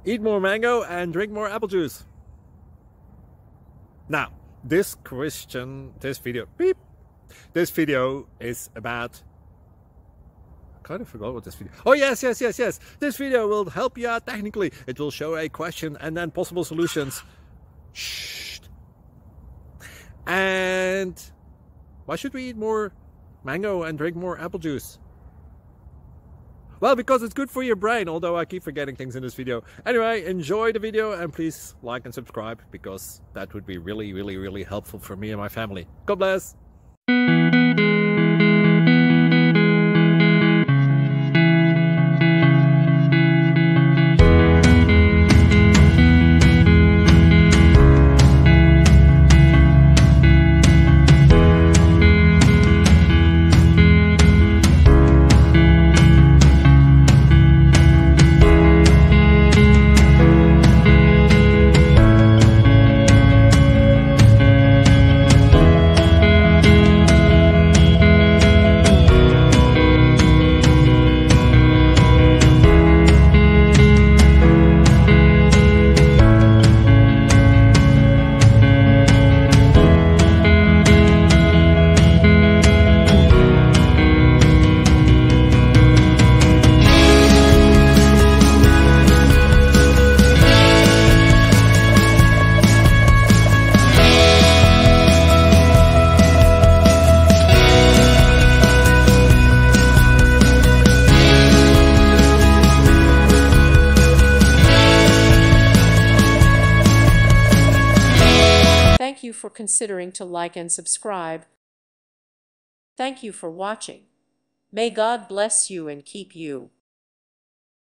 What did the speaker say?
Eat more mango and drink more apple juice. Now, this video is about, I kind of forgot what this video. Oh yes. This video will help you out technically. It will show a question and then possible solutions. Shh. And why should we eat more mango and drink more apple juice? Well, because it's good for your brain, although I keep forgetting things in this video. Anyway, enjoy the video and please like and subscribe, because that would be really helpful for me and my family. God bless! Thank you for considering to like and subscribe. Thank you for watching. May God bless you and keep you.